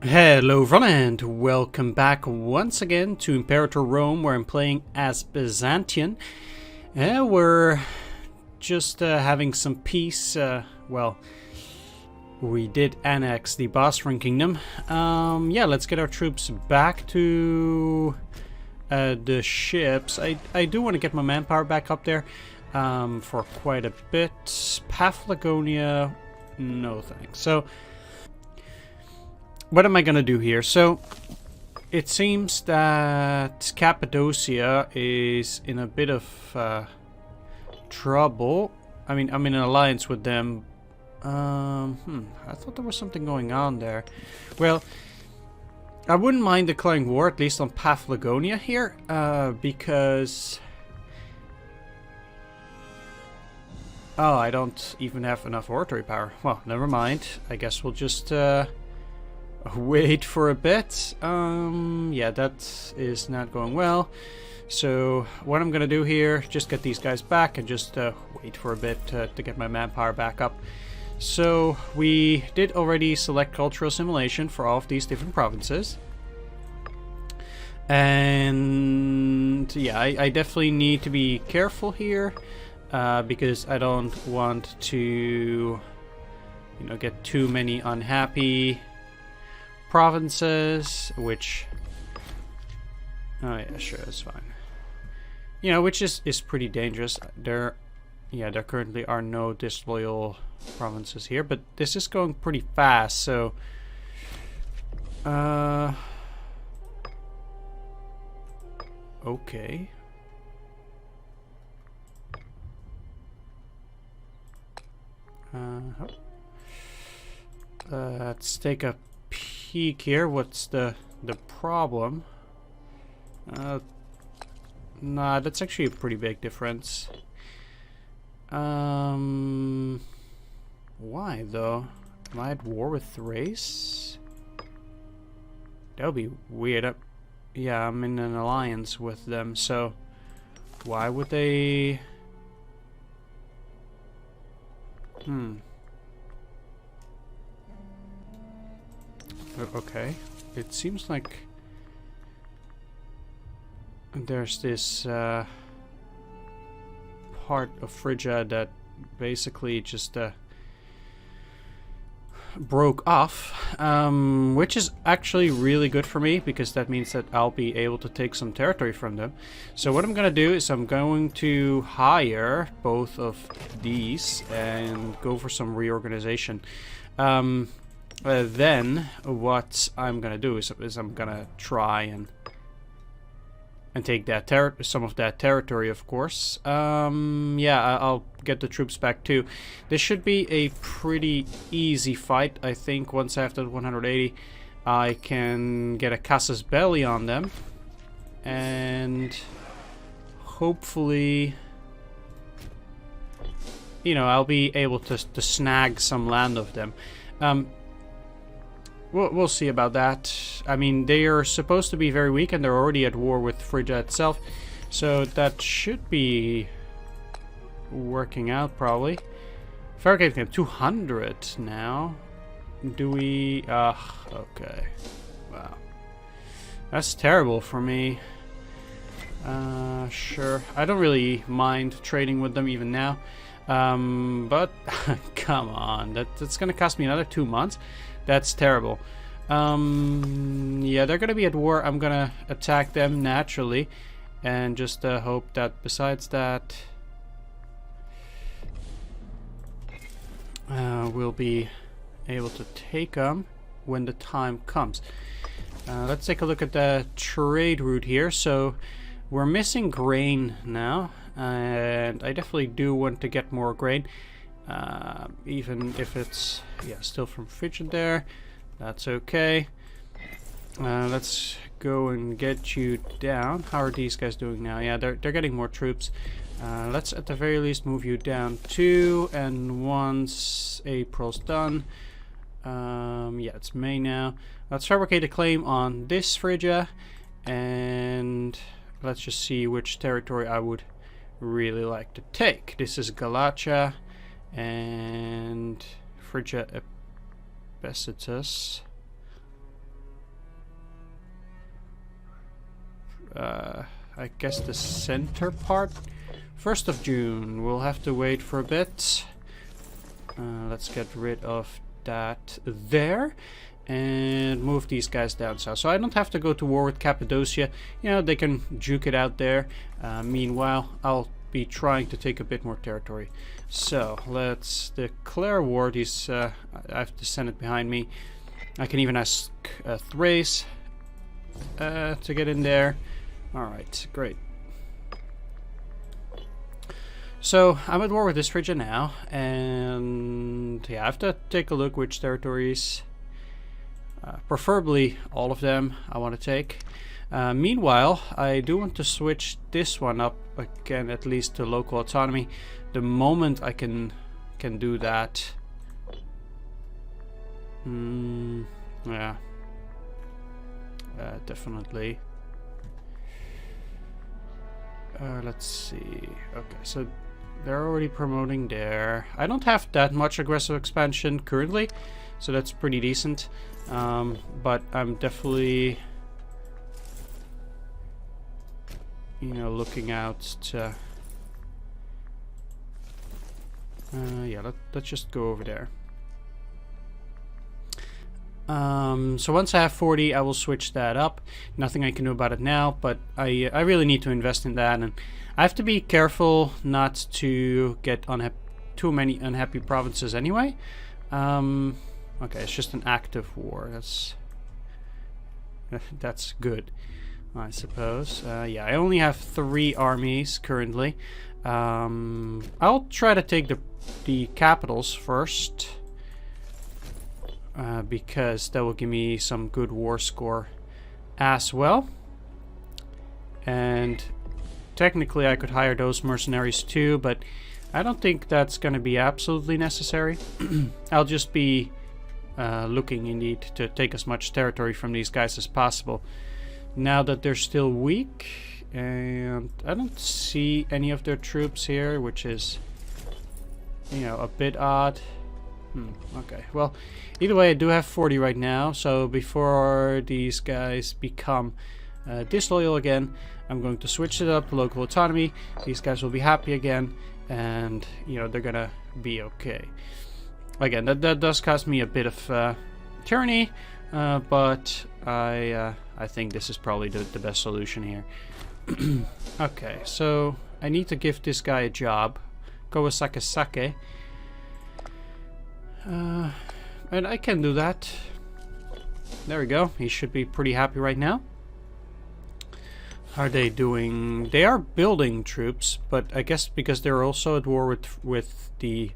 Hello everyone and welcome back once again to Imperator Rome, where I'm playing as Byzantion. We're just having some peace. Well, we did annex the Bosphorus Kingdom. Yeah, let's get our troops back to the ships. I do want to get my manpower back up there for quite a bit. Paphlagonia, no thanks. So what am I gonna do here? So it seems that Cappadocia is in a bit of trouble. I mean, I'm in an alliance with them. I thought there was something going on there. Well, I wouldn't mind declaring war, at least on Paphlagonia here, because I don't even have enough oratory power. Well, never mind. I guess we'll just wait for a bit. Yeah, that is not going well. So what I'm gonna do here, just get these guys back and just wait for a bit to get my manpower back up. So we did already select cultural assimilation for all of these different provinces. And yeah, I definitely need to be careful here because I don't want to, get too many unhappy provinces, which, oh yeah, sure, that's fine. Which is pretty dangerous. There currently are no disloyal provinces here, but this is going pretty fast, so okay. Let's take a peek here. What's the problem? Nah, that's actually a pretty big difference. Why though? Am I at war with Thrace? That would be weird. Yeah, I'm in an alliance with them, so why would they? Okay, it seems like there's this part of Phrygia that basically just broke off, which is actually really good for me because that means that I'll be able to take some territory from them. So what I'm gonna do is I'm going to hire both of these and go for some reorganization. Then what I'm gonna do is I'm gonna try and take that some of that territory, of course. Yeah, I'll get the troops back too. This should be a pretty easy fight, I think. Once after 180, I can get a casus belli on them, and hopefully, I'll be able to snag some land of them. We'll see about that. I mean, they are supposed to be very weak, and they're already at war with Phrygia itself, so that should be working out probably. Fabricate camp 200 now. Do we? Okay. Wow, that's terrible for me. Sure. I don't really mind trading with them even now, but come on, that's gonna cost me another 2 months. That's terrible. Yeah, they're gonna be at war. I'm gonna attack them naturally, and just hope that besides that, we'll be able to take them when the time comes. Let's take a look at the trade route here. So we're missing grain now, and I definitely do want to get more grain. Even if it's still from Phrygia there, that's okay. Let's go and get you down. How are these guys doing now? Yeah, they're getting more troops. Let's at the very least move you down too, and once April's done, yeah, it's May now. Let's fabricate a claim on this Phrygia, and let's just see which territory I would really like to take. This is Galatia and Phrygia Epesitus. I guess the center part. 1st of June. We'll have to wait for a bit. Let's get rid of that there. And move these guys down south. So I don't have to go to war with Cappadocia. You know, they can juke it out there. Meanwhile, I'll be trying to take a bit more territory. So let's declare war. These I have the Senate behind me. I can even ask Thrace to get in there. Alright, great. So I'm at war with this Phrygia now, and yeah, I have to take a look which territories, preferably all of them, I want to take. Meanwhile, I do want to switch this one up again, at least to local autonomy. The moment I can do that. Yeah, definitely. Let's see. Okay, so they're already promoting there. I don't have that much aggressive expansion currently, so that's pretty decent. But I'm definitely, you know, looking out to... yeah, let's just go over there. So once I have 40, I will switch that up. Nothing I can do about it now, but I really need to invest in that, and I have to be careful not to get too many unhappy provinces anyway. Okay, it's just an active war. That's good, I suppose. Yeah, I only have 3 armies currently. I'll try to take the capitals first. Because that will give me some good war score as well. And technically I could hire those mercenaries too, but I don't think that's going to be absolutely necessary. I'll just be looking indeed to take as much territory from these guys as possible. Now that they're still weak, and I don't see any of their troops here, which is, you know, a bit odd. Okay, well, either way, I do have 40 right now, so before these guys become disloyal again, I'm going to switch it up to local autonomy. These guys will be happy again, and, you know, they're gonna be okay. Again, that does cost me a bit of tyranny, but I think this is probably the best solution here. Okay, so I need to give this guy a job. Kawasaki Sake. And I can do that. There we go. He should be pretty happy right now. How are they doing? They are building troops, but I guess because they're also at war with the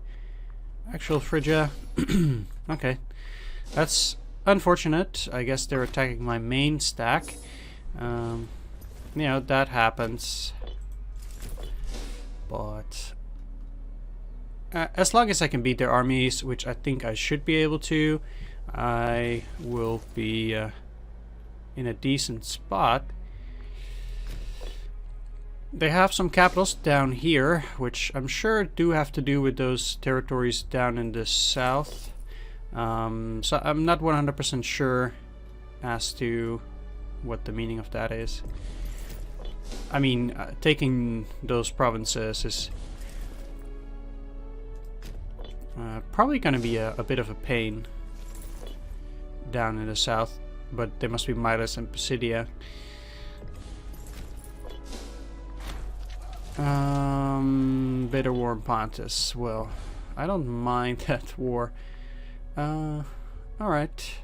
actual Phrygia. Okay, that's unfortunate. I guess they're attacking my main stack. You know, that happens. But as long as I can beat their armies, which I think I should be able to, I will be in a decent spot. They have some capitals down here, which I'm sure do have to do with those territories down in the south. So I'm not 100% sure as to what the meaning of that is. I mean, taking those provinces is probably going to be a bit of a pain down in the south, but there must be Midas and Pisidia. Bitter War in Pontus. Well, I don't mind that war. Alright.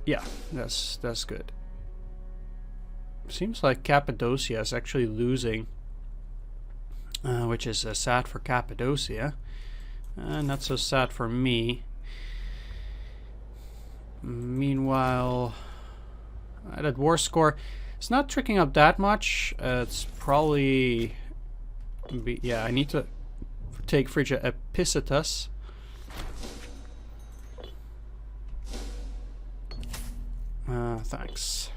Yeah, that's good. Seems like Cappadocia is actually losing, which is sad for Cappadocia. Not so sad for me. Meanwhile, that war score, it's not tricking up that much. It's probably... yeah, I need to take Phrygia Epicitus. Thanks.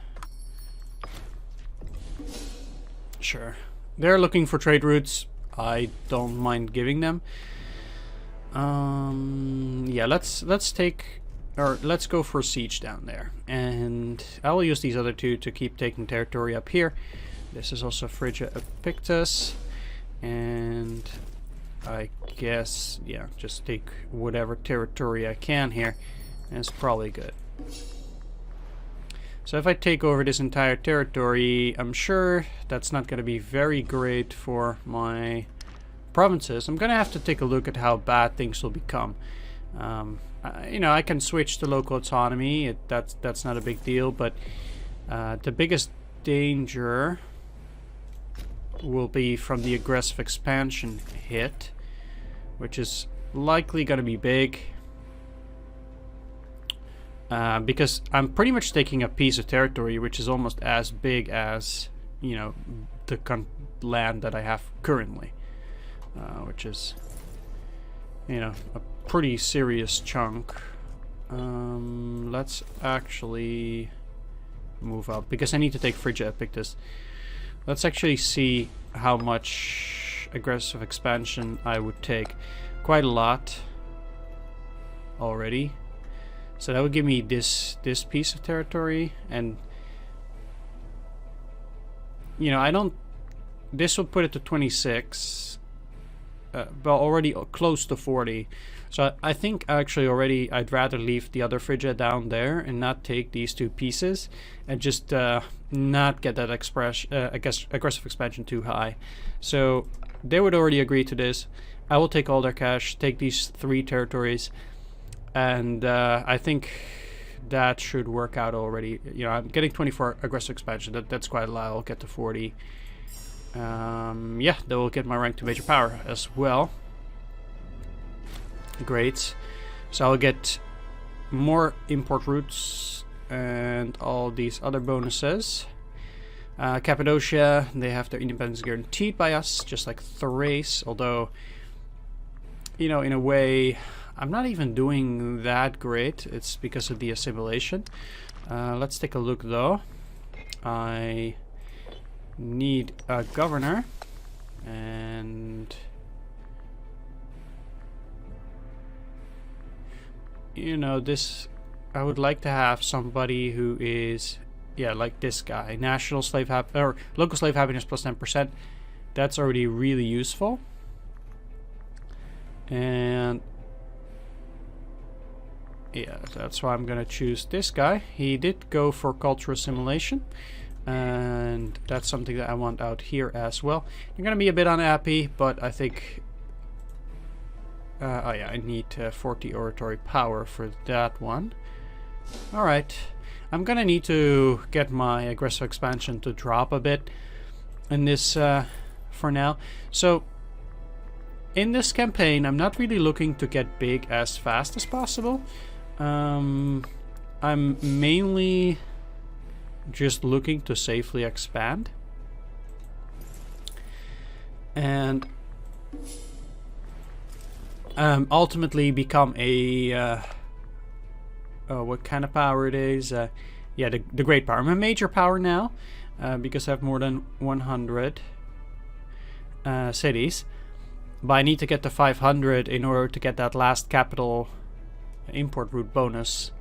Sure. They're looking for trade routes. I don't mind giving them. Yeah, let's take or let's go for a siege down there, and I will use these other two to keep taking territory up here. This is also Phrygia Epictus, and I guess, yeah, just take whatever territory I can here, and it's probably good. So if I take over this entire territory, I'm sure that's not going to be very great for my provinces. I'm going to have to take a look at how bad things will become. You know, I can switch to local autonomy. That's not a big deal, but the biggest danger will be from the aggressive expansion hit, which is likely going to be big. Because I'm pretty much taking a piece of territory which is almost as big as, you know, the land that I have currently, which is, you know, a pretty serious chunk. Let's actually move up because I need to take Phrygia Epictus. Let's actually see how much aggressive expansion I would take. Quite a lot already. So that would give me this piece of territory, and you know, this will put it to 26, but already close to 40. So I think actually already I'd rather leave the other Phrygia down there and not take these two pieces, and just not get that aggressive expansion too high. So they would already agree to this. I will take all their cash, take these 3 territories. And I think that should work out already. You know, I'm getting 24 aggressive expansion. That's quite a lot. I'll get to 40. Yeah, that will get my rank to major power as well. Great. So I'll get more import routes and all these other bonuses. Cappadocia, they have their independence guaranteed by us, just like Thrace. Although, you know, in a way, I'm not even doing that great. It's because of the assimilation. Let's take a look though. I need a governor, and you know, this, I would like to have somebody who is, yeah, like this guy, national slave or local slave happiness plus 10%. That's already really useful. And yeah, that's why I'm gonna choose this guy. He did go for cultural assimilation, and that's something that I want out here as well. You're gonna be a bit unhappy, but I think oh yeah, I need 40 oratory power for that one. Alright, I'm gonna need to get my aggressive expansion to drop a bit in this for now. So in this campaign, I'm not really looking to get big as fast as possible. I'm mainly just looking to safely expand and ultimately become a what kind of power it is. Yeah, the great power. I'm a major power now because I have more than 100 cities, but I need to get to 500 in order to get that last capital import route bonus.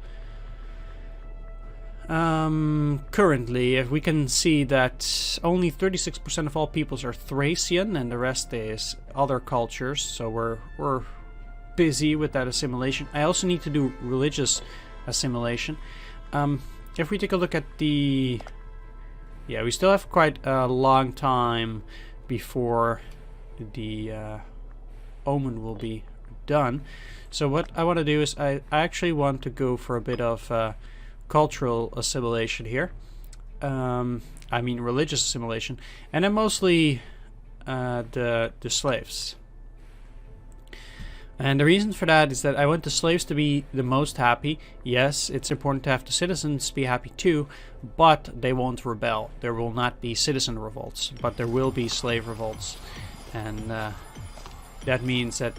Currently, if we can see that only 36% of all peoples are Thracian, and the rest is other cultures. So we're busy with that assimilation. I also need to do religious assimilation. If we take a look at the, yeah, we still have quite a long time before the omen will be done. So what I want to do is I actually want to go for a bit of cultural assimilation here. I mean religious assimilation, and then mostly the slaves. And the reason for that is that I want the slaves to be the most happy. Yes, it's important to have the citizens be happy too, but they won't rebel. There will not be citizen revolts, but there will be slave revolts. And that means that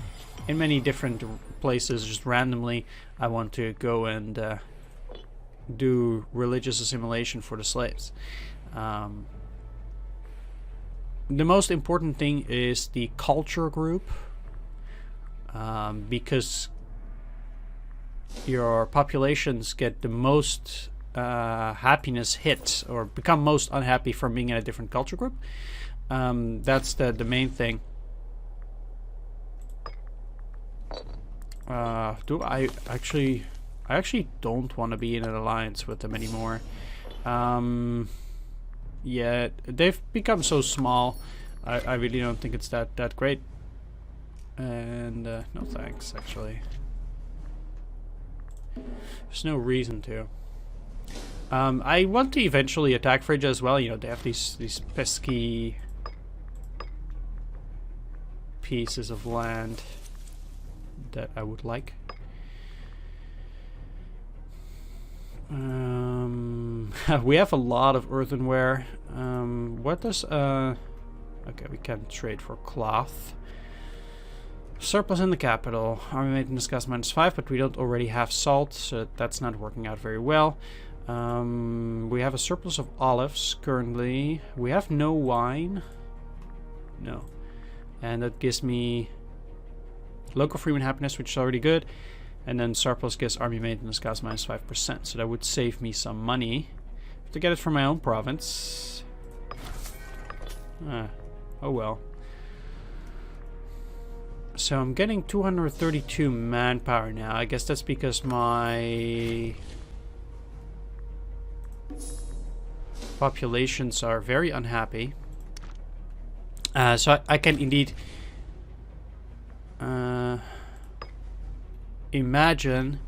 in many different places, just randomly, I want to go and do religious assimilation for the slaves. The most important thing is the culture group, because your populations get the most happiness hit or become most unhappy from being in a different culture group. That's the main thing. Do I actually don't want to be in an alliance with them anymore. Yeah, they've become so small. I really don't think it's that great. And no thanks, actually. There's no reason to. I want to eventually attack Phrygia as well. You know, they have these pesky pieces of land that I would like. We have a lot of earthenware. What does okay, we can trade for cloth. Surplus in the capital. Army maintenance cost -5, but we don't already have salt, so that's not working out very well. We have a surplus of olives currently. We have no wine. No. And that gives me local freeman happiness, which is already good. And then surplus gives army maintenance cost -5%. So that would save me some money. To get it from my own province. Oh well. So I'm getting 232 manpower now. I guess that's because my populations are very unhappy. So I can indeed imagine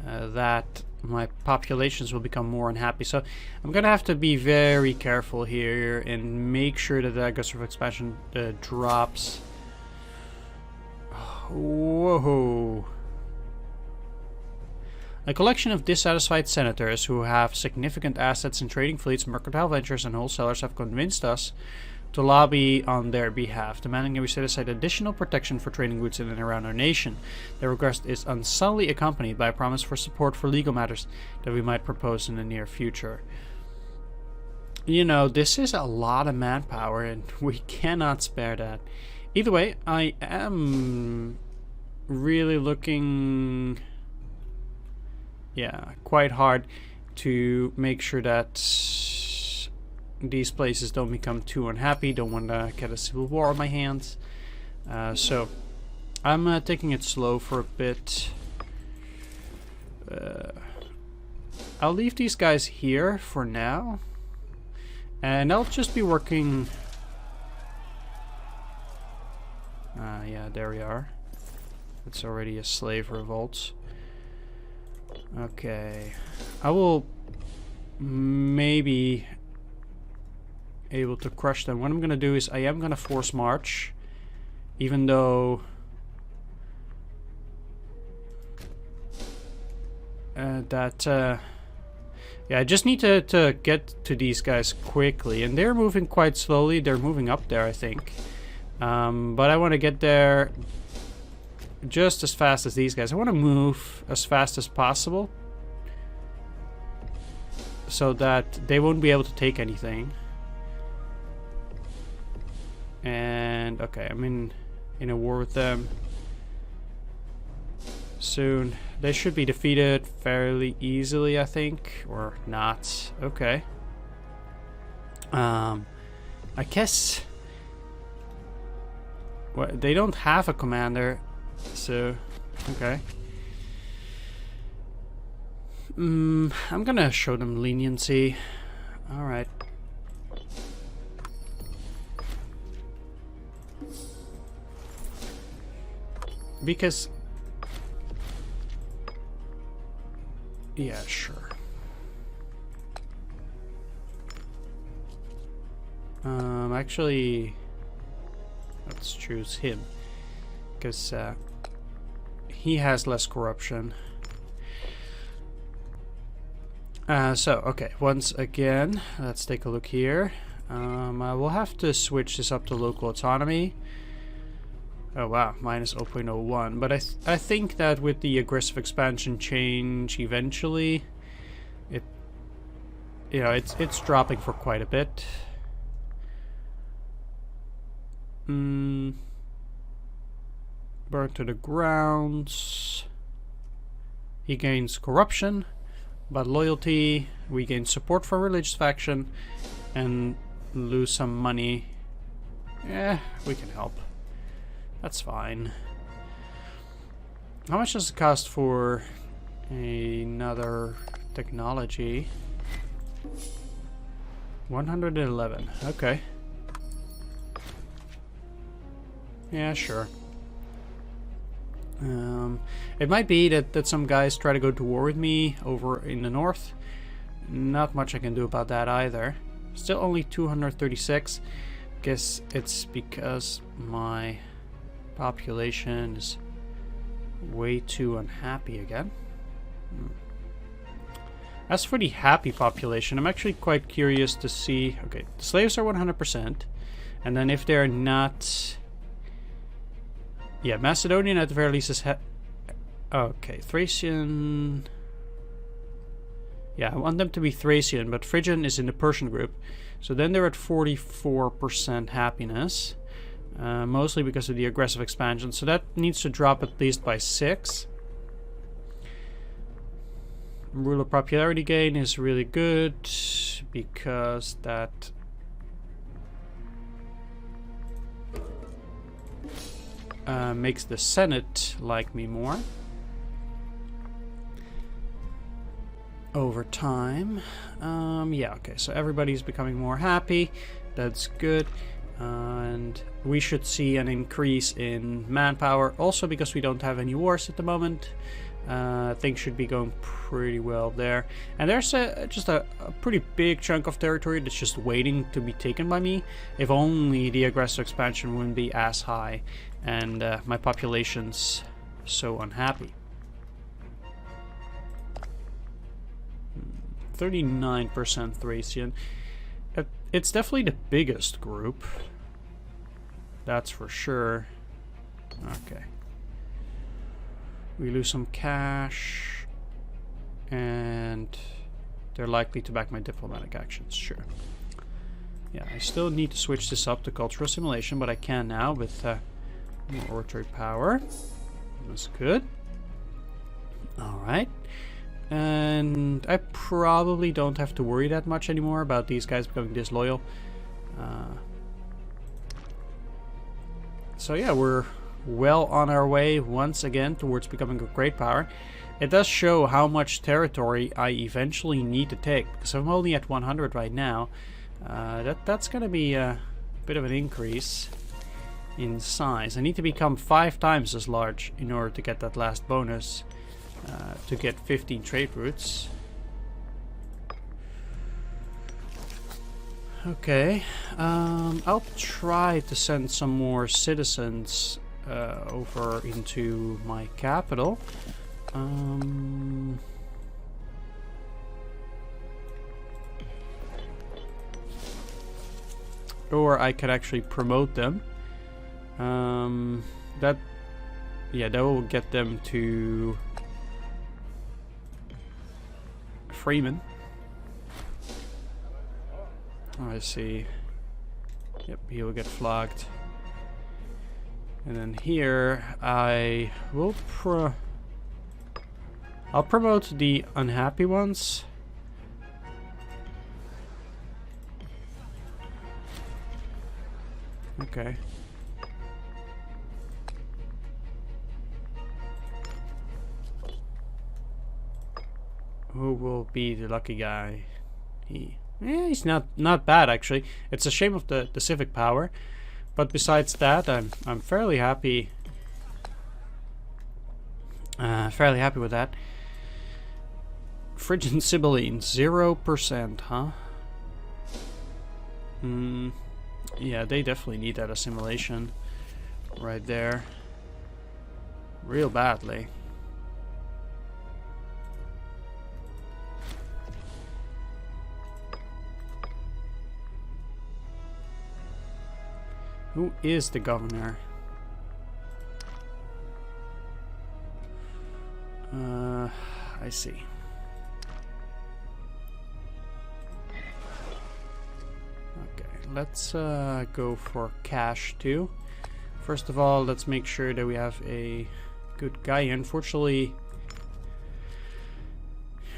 that my populations will become more unhappy. So I'm gonna have to be very careful here and make sure that the aggressive expansion drops. Whoa. A collection of dissatisfied senators who have significant assets in trading fleets, mercantile ventures, and wholesalers have convinced us to lobby on their behalf, demanding that we set aside additional protection for trading routes in and around our nation. Their request is unsubtly accompanied by a promise for support for legal matters that we might propose in the near future. You know, this is a lot of manpower, and we cannot spare that. Either way, I am really looking, quite hard to make sure that these places don't become too unhappy. Don't want to get a civil war on my hands. So I'm taking it slow for a bit. I'll leave these guys here for now, and I'll just be working. Yeah, there we are. It's already a slave revolt. Okay, I will maybe able to crush them. What I'm gonna do is I am gonna force march, even though yeah, I just need to get to these guys quickly, and they're moving quite slowly. They're moving up there, I think. But I want to get there just as fast as these guys. I want to move as fast as possible so that they won't be able to take anything. And okay, I'm in a war with them soon. They should be defeated fairly easily, I think, or not. Okay. I guess. Well, they don't have a commander, so okay. I'm gonna show them leniency. All right. Because yeah, sure. Actually, let's choose him because he has less corruption. So okay, once again, let's take a look here. I will have to switch this up to local autonomy. Oh wow, minus 0.01. But I think that with the aggressive expansion change, eventually, it's dropping for quite a bit. Burn to the grounds. He gains corruption, but loyalty, we gain support from religious faction, and lose some money. Yeah, we can help. That's fine. How much does it cost for another technology? 111. Okay. Yeah, sure. It might be that some guys try to go to war with me over in the north. Not much I can do about that either. Still only 236. Guess it's because my population is way too unhappy again. As for the happy population, I'm actually quite curious to see. Okay, the slaves are 100%, and then if they're not, yeah, Macedonian at the very least is okay, Thracian. Yeah, I want them to be Thracian, but Phrygian is in the Persian group, so then they're at 44% happiness, mostly because of the aggressive expansion. So that needs to drop at least by 6. Ruler popularity gain is really good because that makes the Senate like me more over time. Yeah, okay, so everybody's becoming more happy. That's good. And we should see an increase in manpower also because we don't have any wars at the moment. Things should be going pretty well there. And there's just a pretty big chunk of territory that's just waiting to be taken by me. If only the aggressive expansion wouldn't be as high and my population's so unhappy. 39% Thracian. It's definitely the biggest group. That's for sure. Okay. We lose some cash, and they're likely to back my diplomatic actions, sure. Yeah, I still need to switch this up to cultural assimilation, but I can now with more oratory power. That's good. Alright. And I probably don't have to worry that much anymore about these guys becoming disloyal. So yeah, we're well on our way once again towards becoming a great power. It does show how much territory I eventually need to take, because I'm only at 100 right now. That's gonna be a bit of an increase in size. I need to become 5 times as large in order to get that last bonus, to get 15 trade routes. Okay, I'll try to send some more citizens over into my capital. Or I could actually promote them. That will get them to Freeman. Oh, I see. Yep, he will get flogged. And then here, I will I'll promote the unhappy ones. Okay. Who will be the lucky guy? He's not bad actually. It's a shame of the civic power. But besides that, I'm fairly happy. Fairly happy with that. Phrygian Sibylline, 0%, huh? Yeah, they definitely need that assimilation right there. Real badly. Who is the governor? I see. Okay, let's go for cash too. First of all, let's make sure that we have a good guy here. Unfortunately,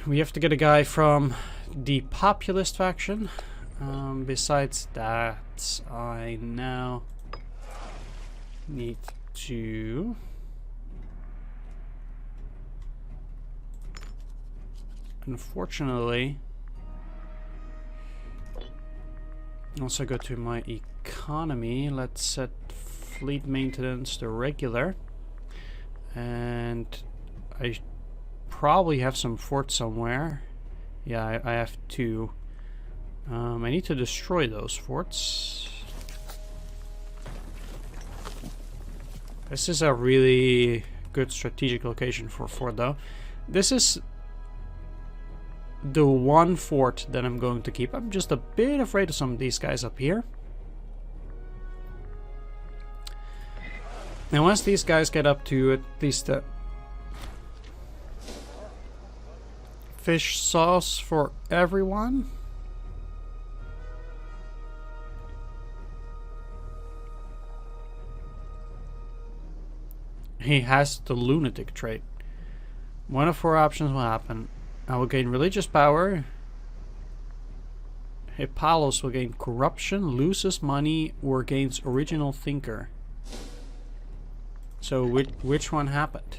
we have to get a guy from the populist faction. Besides that, I now need to unfortunately also go to my economy. Let's set fleet maintenance to regular, and I probably have some forts somewhere. Yeah, I have two. I need to destroy those forts. This is a really good strategic location for a fort, though. This is the one fort that I'm going to keep. I'm just a bit afraid of some of these guys up here. And once these guys get up to at least the fish sauce for everyone. He has the lunatic trait. One of four options will happen. I will gain religious power. Hippalos will gain corruption, loses money, or gains original thinker. So which one happened?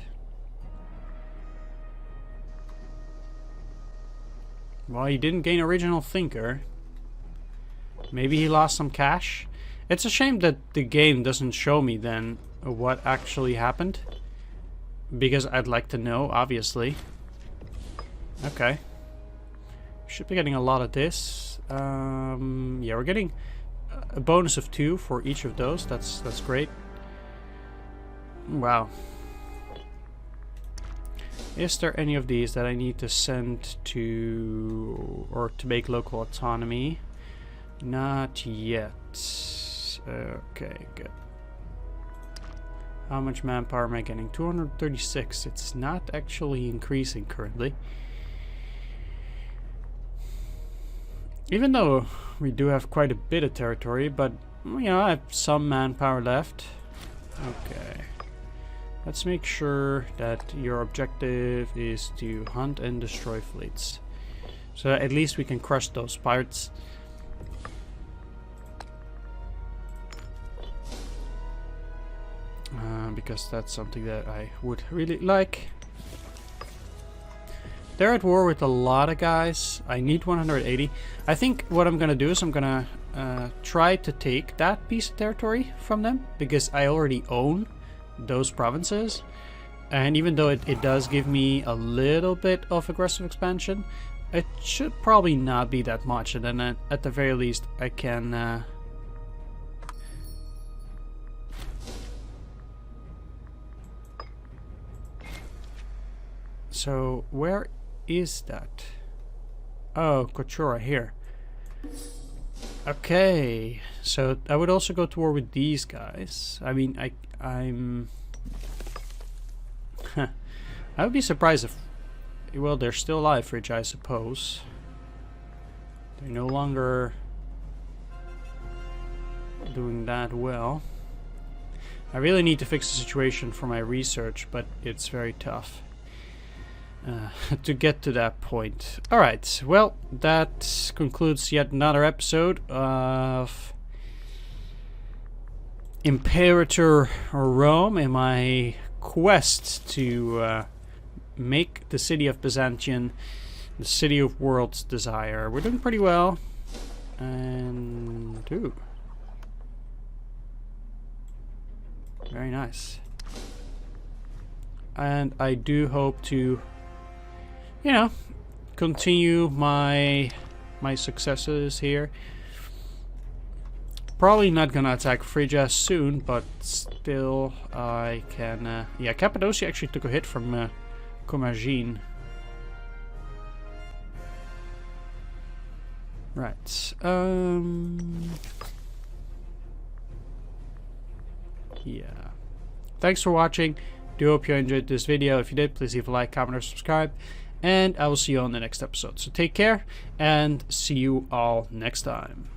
Well, he didn't gain original thinker. Maybe he lost some cash. It's a shame that the game doesn't show me then what actually happened, because I'd like to know, obviously. Okay. Should be getting a lot of this. Yeah, we're getting a bonus of 2 for each of those. That's great. Wow. Is there any of these that I need to send to, or to make local autonomy? Not yet. Okay, good. How much manpower am I getting? 236. It's not actually increasing currently. Even though we do have quite a bit of territory, but you know, I have some manpower left. Okay. Let's make sure that your objective is to hunt and destroy fleets. So at least we can crush those pirates. Because that's something that I would really like. They're at war with a lot of guys. I need 180. I think what I'm gonna do is I'm gonna try to take that piece of territory from them, because I already own those provinces. And even though it does give me a little bit of aggressive expansion, it should probably not be that much. And then at the very least I can so where is that? Oh, Kochora here. Okay, so I would also go to war with these guys. I mean, I'm I would be surprised if, well, they're still alive, Fridge, I suppose. They're no longer doing that well. I really need to fix the situation for my research, but it's very tough to get to that point. Alright, well, that concludes yet another episode of Imperator Rome in my quest to make the city of Byzantion the city of world's desire. We're doing pretty well. And ooh, very nice. And I do hope to, you know, continue my successes here. Probably not gonna attack Phrygia soon, but still I can. Yeah, Cappadocia actually took a hit from Commagene. Right. Yeah. Thanks for watching. Do hope you enjoyed this video. If you did, please leave a like, comment, or subscribe. And I will see you on the next episode. So take care, and see you all next time.